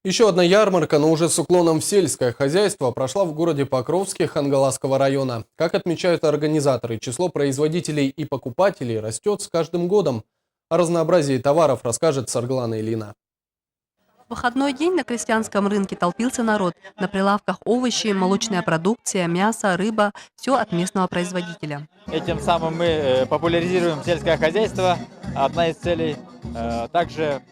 Еще одна ярмарка, но уже с уклоном в сельское хозяйство, прошла в городе Покровске Хангаласского района. Как отмечают организаторы, число производителей и покупателей растет с каждым годом. О разнообразии товаров расскажет Сарглана Ильина. В выходной день на крестьянском рынке толпился народ. На прилавках овощи, молочная продукция, мясо, рыба – все от местного производителя. Этим самым мы популяризируем сельское хозяйство. Одна из целей. Также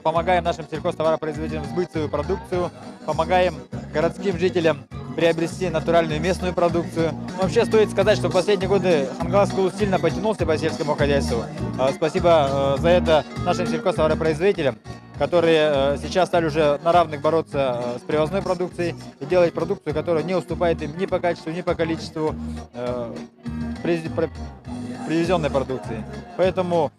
помогаем нашим сельхозтоваропроизводителям сбыть свою продукцию, помогаем городским жителям приобрести натуральную местную продукцию. Но вообще стоит сказать, что в последние годы Хангаласский улус сильно потянулся по сельскому хозяйству. Спасибо за это нашим сельхозтоваропроизводителям, которые сейчас стали уже на равных бороться с привозной продукцией и делать продукцию, которая не уступает им ни по качеству, ни по количеству привезенной продукции. Поэтому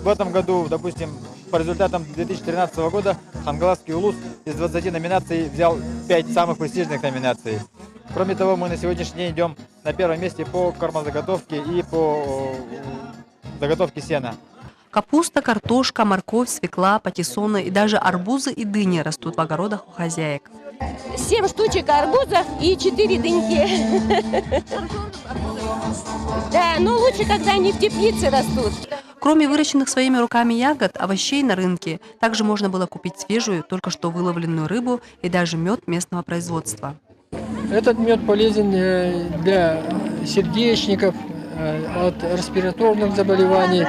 в этом году, допустим, по результатам 2013 года Хангаласский улус из 20 номинаций взял 5 самых престижных номинаций. Кроме того, мы на сегодняшний день идем на первом месте по кормозаготовке и по заготовке сена. Капуста, картошка, морковь, свекла, патиссоны и даже арбузы и дыни растут в огородах у хозяек. 7 штучек арбузов и 4 дыньки. Да, но лучше, когда они в теплице растут. Кроме выращенных своими руками ягод, овощей на рынке, также можно было купить свежую, только что выловленную рыбу и даже мед местного производства. Этот мед полезен для сердечников, от респираторных заболеваний.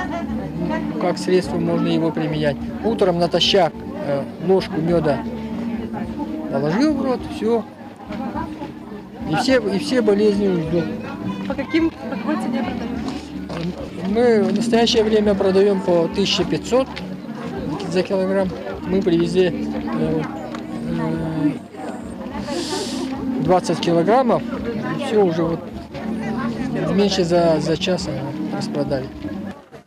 Как средство можно его применять. Утром натощак ложку меда положил в рот, все. И все болезни уйдут. По какой цене продаете? Мы в настоящее время продаем по 1500 за килограмм. Мы привезли 20 килограммов, и все уже вот меньше за час распродали.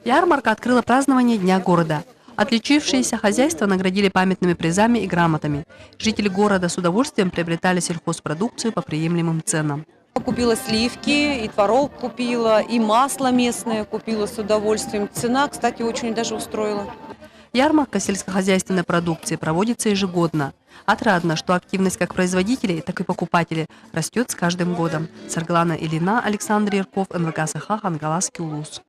Ярмарка открыла празднование Дня города. Отличившиеся хозяйства наградили памятными призами и грамотами. Жители города с удовольствием приобретали сельхозпродукцию по приемлемым ценам. Купила сливки, и творог купила, и масло местное купила с удовольствием. Цена, кстати, очень даже устроила. Ярмарка сельскохозяйственной продукции проводится ежегодно. Отрадно, что активность как производителей, так и покупателей растет с каждым годом. Сарглана Ильина, Александр Ярков, НВК СХ, Хангаласский улус.